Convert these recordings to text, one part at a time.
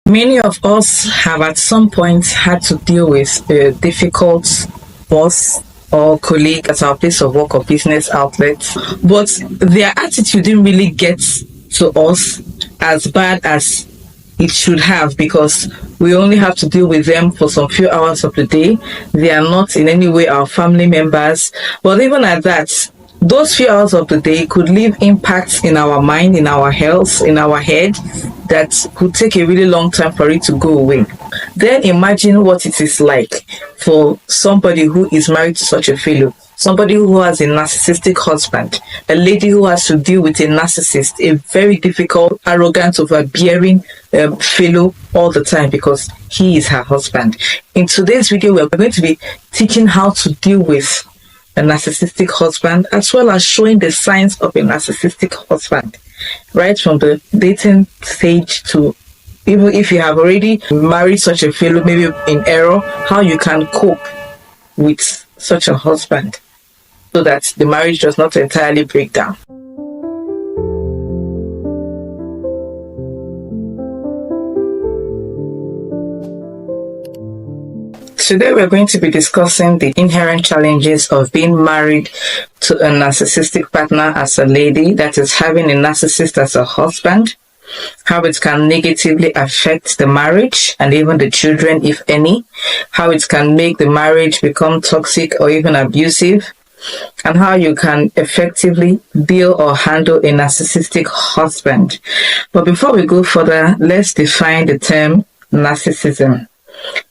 Many of us have at some point had to deal with a difficult boss or colleague at our place of work or business outlet, but their attitude didn't really get to us as bad as it should have, because we only have to deal with them for some few hours of the day. They are not in any way our family members. But even at that, those few hours of the day could leave impacts in our mind, in our health, in our head, that could take a really long time for it to go away. Then imagine what it is like for somebody who is married to such a fellow, somebody who has a narcissistic husband, a lady who has to deal with a narcissist, a very difficult, arrogant, overbearing fellow all the time because he is her husband. In today's video, we're going to be teaching how to deal with a narcissistic husband, as well as showing the signs of a narcissistic husband, right from the dating stage to even if you have already married such a fellow, maybe in error, how you can cope with such a husband so that the marriage does not entirely break down. Today we're going to be discussing the inherent challenges of being married to a narcissistic partner as a lady, that is having a narcissist as a husband, how it can negatively affect the marriage and even the children, if any, how it can make the marriage become toxic or even abusive, and how you can effectively deal or handle a narcissistic husband. But before we go further, let's define the term narcissism.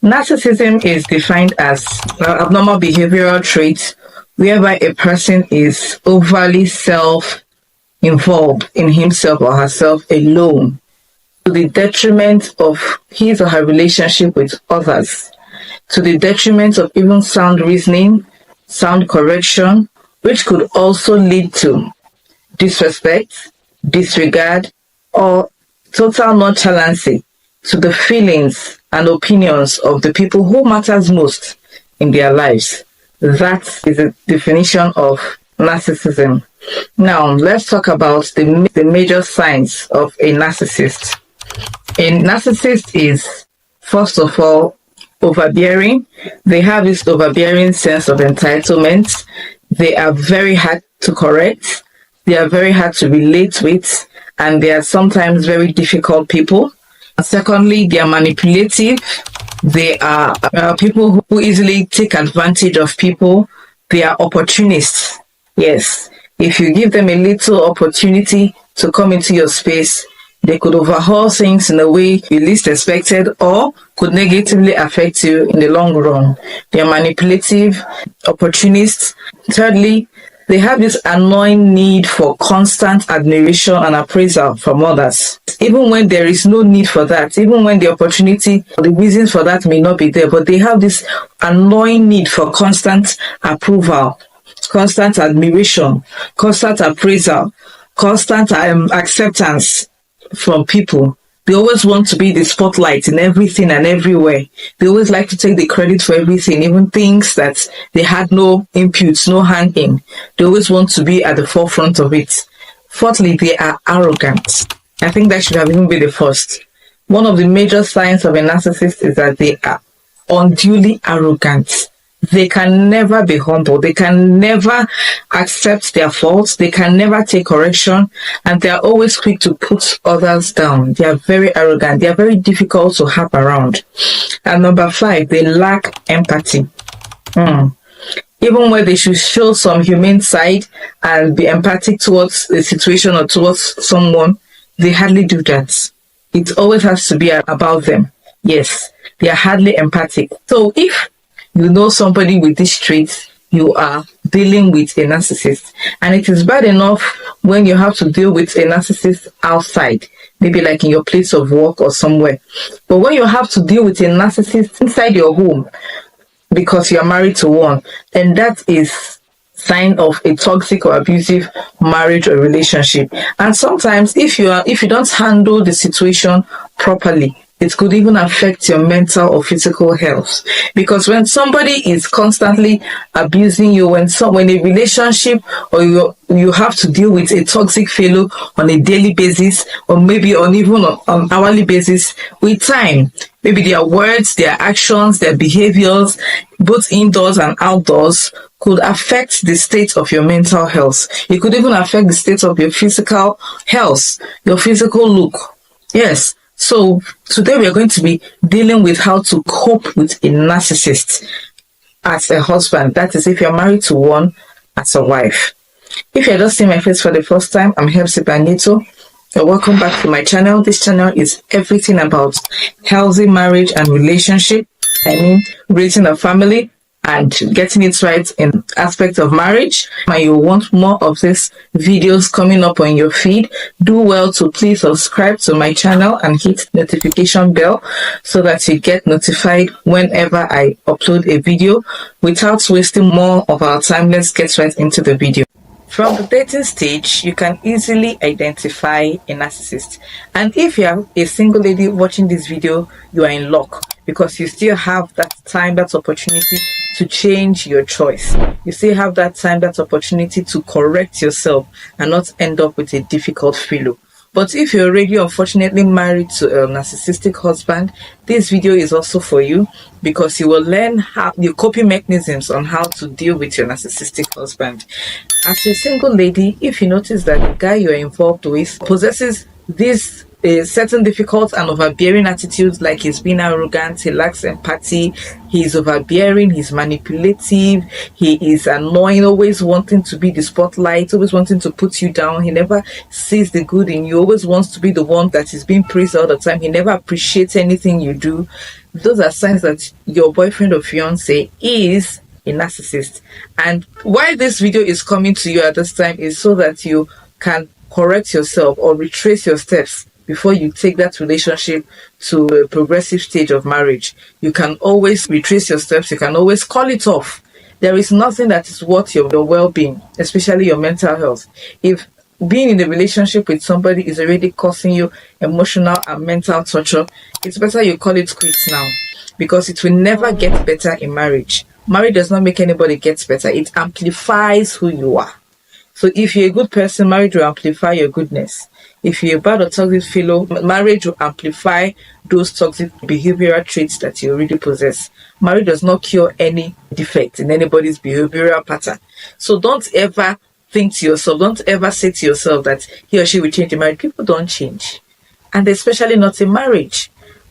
Narcissism is defined as abnormal behavioral traits whereby a person is overly self-involved in himself or herself alone, to the detriment of his or her relationship with others, to the detriment of even sound reasoning, sound correction, which could also lead to disrespect, disregard, or total nonchalancy to the feelings and opinions of the people who matters most in their lives. That is the definition of narcissism. Now, let's talk about the major signs of a narcissist. A narcissist is, first of all, overbearing. They have this overbearing sense of entitlement. They are very hard to correct. They are very hard to relate with, and they are sometimes very difficult people. Secondly, they are manipulative. They are people who easily take advantage of people. They are opportunists. Yes, if you give them a little opportunity to come into your space, they could overhaul things in a way you least expected or could negatively affect you in the long run. They are manipulative, opportunists. Thirdly, they have this annoying need for constant admiration and appraisal from others. Even when there is no need for that, even when the opportunity or the reasons for that may not be there, but they have this annoying need for constant approval, constant admiration, constant appraisal, constant acceptance from people. They always want to be the spotlight in everything and everywhere. They always like to take the credit for everything, even things that they had no inputs, no hand in. They always want to be at the forefront of it. Fourthly, they are arrogant. I think that should have even been the first. One of the major signs of a narcissist is that they are unduly arrogant. They can never be humble. They can never accept their faults. They can never take correction. And they are always quick to put others down. They are very arrogant. They are very difficult to have around. And number 5, they lack empathy. Even when they should show some humane side and be empathic towards the situation or towards someone, they hardly do that. It always has to be about them. Yes, they are hardly empathic. So if you know somebody with this trait, you are dealing with a narcissist. And it is bad enough when you have to deal with a narcissist outside, maybe like in your place of work or somewhere. But when you have to deal with a narcissist inside your home because you are married to one, then that is sign of a toxic or abusive marriage or relationship. And sometimes if you don't handle the situation properly, It could even affect your mental or physical health. Because when somebody is constantly abusing you, when a relationship or you have to deal with a toxic fellow on a daily basis, or maybe even on hourly basis, with time, maybe their words, their actions, their behaviors, both indoors and outdoors, could affect the state of your mental health. It could even affect the state of your physical health, your physical look. Yes. So today we are going to be dealing with how to cope with a narcissist as a husband. That is, if you're married to one, as a wife. If you're just seeing my face for the first time, I'm Husband.mp4. Welcome back to my channel. This channel is everything about healthy marriage and relationship. Raising a family and getting it right in aspects of marriage. And you want more of these videos coming up on your feed, do well to please subscribe to my channel and hit notification bell so that you get notified whenever I upload a video. Without wasting more of our time, let's get right into the video. From the dating stage, you can easily identify a narcissist. And if you are a single lady watching this video, you are in luck because you still have that time, that opportunity to change your choice. You still have that time, that opportunity to correct yourself and not end up with a difficult fellow. But if you're already unfortunately married to a narcissistic husband, this video is also for you because you will learn the coping mechanisms on how to deal with your narcissistic husband. As a single lady, if you notice that the guy you're involved with possesses this certain difficult and overbearing attitudes, like he's being arrogant, he lacks empathy, he's overbearing, he's manipulative, he is annoying, always wanting to be the spotlight, always wanting to put you down, he never sees the good in you, always wants to be the one that is being praised all the time, he never appreciates anything you do. Those are signs that your boyfriend or fiance is a narcissist. And why this video is coming to you at this time is so that you can correct yourself or retrace your steps before you take that relationship to a progressive stage of marriage. You can always retrace your steps. You can always call it off. There is nothing that is worth your well-being, especially your mental health. If being in a relationship with somebody is already causing you emotional and mental torture, it's better you call it quits now, because it will never get better in marriage. Marriage does not make anybody get better. It amplifies who you are. So if you're a good person, marriage will amplify your goodness. If you're a bad or toxic fellow, marriage will amplify those toxic behavioral traits that you already possess. Marriage does not cure any defect in anybody's behavioral pattern. So don't ever think to yourself, don't ever say to yourself that he or she will change in marriage. People don't change. And especially not in marriage.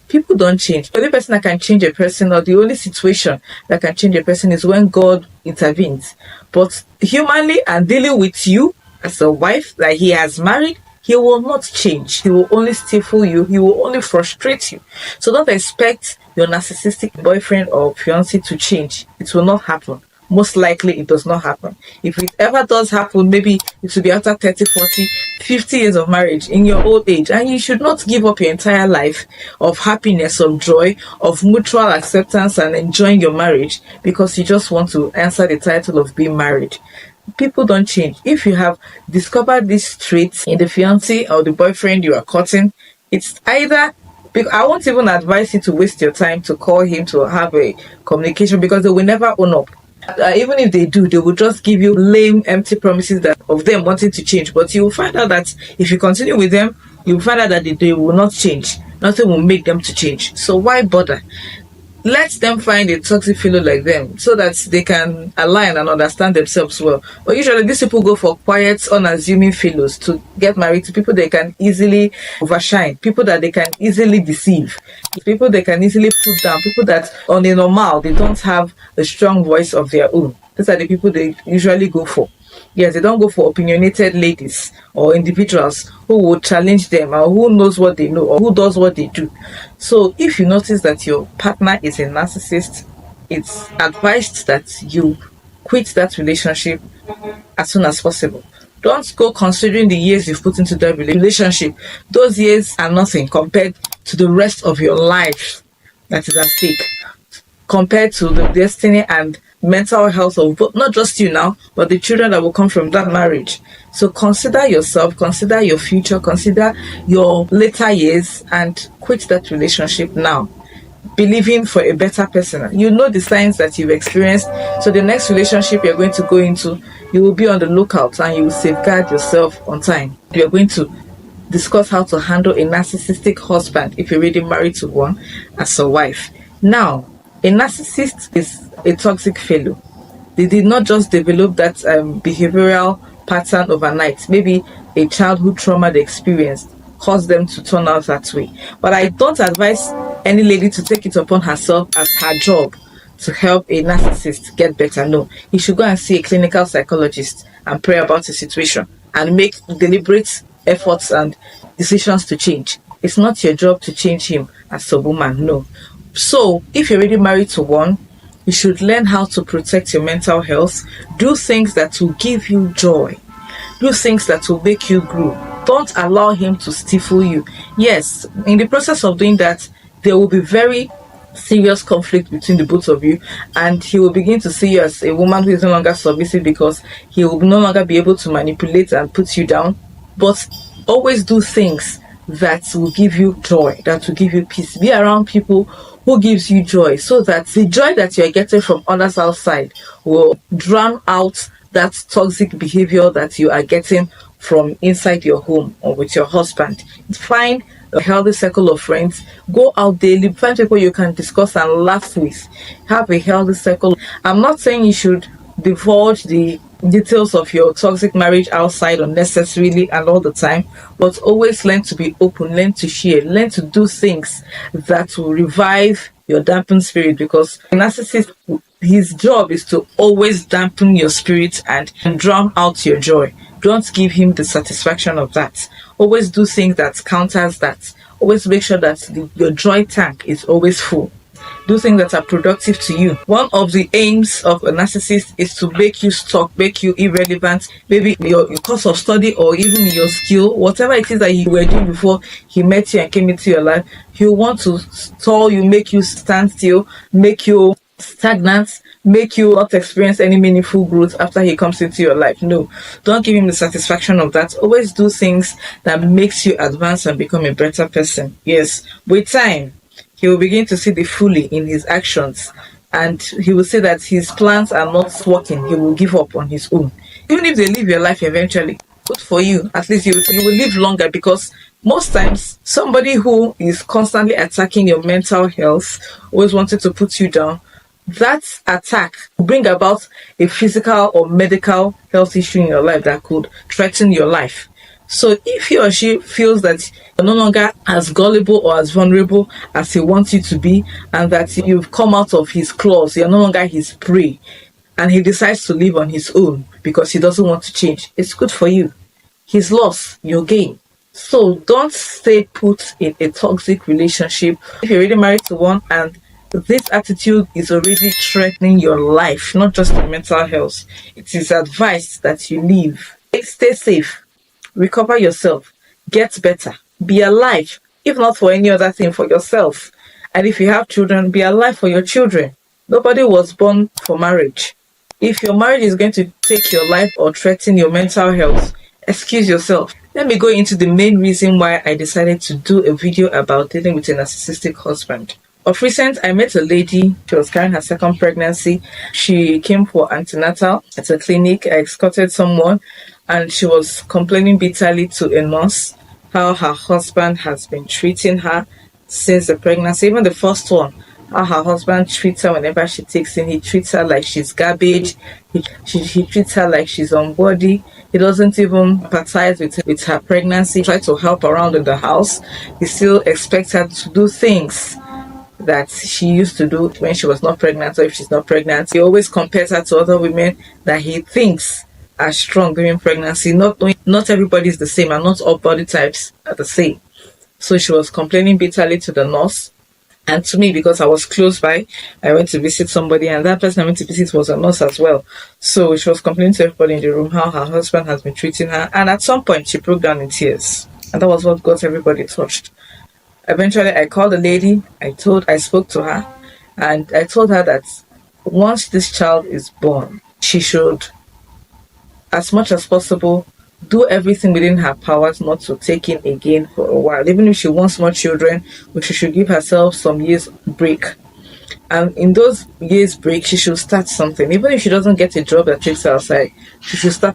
People don't change. The only person that can change a person, or the only situation that can change a person, is when God intervenes. But humanly and dealing with you as a wife that he has married, he will not change. He will only stifle you. He will only frustrate you. So don't expect your narcissistic boyfriend or fiancé to change. It will not happen. Most likely it does not happen. If it ever does happen, maybe it will be after 30, 40, 50 years of marriage in your old age. And you should not give up your entire life of happiness, of joy, of mutual acceptance and enjoying your marriage because you just want to answer the title of being married. People don't change. If you have discovered these traits in the fiancé or the boyfriend you are courting, it's either, I won't even advise you to waste your time to call him to have a communication because they will never own up. Even if they do, they will just give you lame, empty promises that of them wanting to change. But you will find out that if you continue with them, you will find out that they will not change. Nothing will make them to change. So why bother? Let them find a toxic fellow like them so that they can align and understand themselves well. But usually these people go for quiet, unassuming fellows to get married to people they can easily overshine, people that they can easily deceive, people they can easily put down, people that on a normal, they don't have a strong voice of their own. These are the people they usually go for. Yes, they don't go for opinionated ladies or individuals who will challenge them or who knows what they know or who does what they do. So if you notice that your partner is a narcissist, it's advised that you quit that relationship as soon as possible. Don't go considering the years you've put into that relationship. Those years are nothing compared to the rest of your life that is at stake, compared to the destiny and mental health of not just you now, but the children that will come from that marriage. So consider yourself, consider your future, consider your later years, and quit that relationship now, believing for a better person. You know the signs that you've experienced, so the next relationship you're going to go into, you will be on the lookout and you will safeguard yourself on time. You're going to discuss how to handle a narcissistic husband if you're already married to one as a wife. Now, a narcissist is a toxic fellow. They did not just develop that behavioral pattern overnight. Maybe a childhood trauma they experienced caused them to turn out that way. But I don't advise any lady to take it upon herself as her job to help a narcissist get better. No, you should go and see a clinical psychologist and pray about the situation and make deliberate efforts and decisions to change. It's not your job to change him as a woman, no. So if you're already married to one, you should learn how to protect your mental health. Do things that will give you joy. Do things that will make you grow. Don't allow him to stifle you. Yes, in the process of doing that, there will be very serious conflict between the both of you, and he will begin to see you as a woman who is no longer submissive because he will no longer be able to manipulate and put you down. But always do things that will give you joy, that will give you peace. Be around people who gives you joy, so that the joy that you're getting from others outside will drown out that toxic behavior that you are getting from inside your home or with your husband. Find a healthy circle of friends. Go out daily. Find people you can discuss and laugh with. Have a healthy circle. I'm not saying you should divulge the details of your toxic marriage outside unnecessarily and all the time, but always learn to be open, learn to share, learn to do things that will revive your dampened spirit, because a narcissist, his job is to always dampen your spirit and drown out your joy. Don't give him the satisfaction of that. Always do things that counters that. Always make sure that your joy tank is always full. Do things that are productive to you. One of the aims of a narcissist is to make you stuck, make you irrelevant, maybe your course of study or even your skill, whatever it is that you were doing before he met you and came into your life. He'll want to stall you, make you stand still, make you stagnant, make you not experience any meaningful growth after he comes into your life. No, don't give him the satisfaction of that. Always do things that makes you advance and become a better person. Yes, with time, he will begin to see the folly in his actions, and he will say that his plans are not working. He will give up on his own. Even if they live your life eventually, good for you. At least you will live longer, because most times somebody who is constantly attacking your mental health, always wanting to put you down, that attack will bring about a physical or medical health issue in your life that could threaten your life. So if he or she feels that you're no longer as gullible or as vulnerable as he wants you to be, and that you've come out of his claws, you're no longer his prey, and he decides to live on his own because he doesn't want to change, it's good for you. His loss, your gain. So don't stay put in a toxic relationship. If you're already married to one and this attitude is already threatening your life, not just your mental health, it is advised that you leave. Stay safe. Recover yourself, get better, be alive, if not for any other thing, for yourself. And if you have children, be alive for your children. Nobody was born for marriage. If your marriage is going to take your life or threaten your mental health, excuse yourself. Let me go into the main reason why I decided to do a video about dealing with a narcissistic husband. Of recent, I met a lady. She was carrying her second pregnancy. She came for antenatal at a clinic. I escorted someone, and she was complaining bitterly to a nurse how her husband has been treating her since the pregnancy. Even the first one, how her husband treats her whenever she takes in. He treats her like she's garbage. He treats her like she's unworthy. He doesn't even empathize with her pregnancy. Try to help around in the house. He still expects her to do things that she used to do when she was not pregnant, or if she's not pregnant. He always compares her to other women that he thinks are strong during pregnancy, not knowing not everybody is the same, and not all body types are the same. So she was complaining bitterly to the nurse and to me, because I was close by. I went to visit somebody, and that person I went to visit was a nurse as well. So she was complaining to everybody in the room how her husband has been treating her, and at some point she broke down in tears, and that was what got everybody touched. Eventually I called the lady. I spoke to her, and I told her that once this child is born, she should, as much as possible, do everything within her powers not to take in again for a while. Even if she wants more children, but she should give herself some years break. And in those years break, she should start something. Even if she doesn't get a job that takes her outside, she should start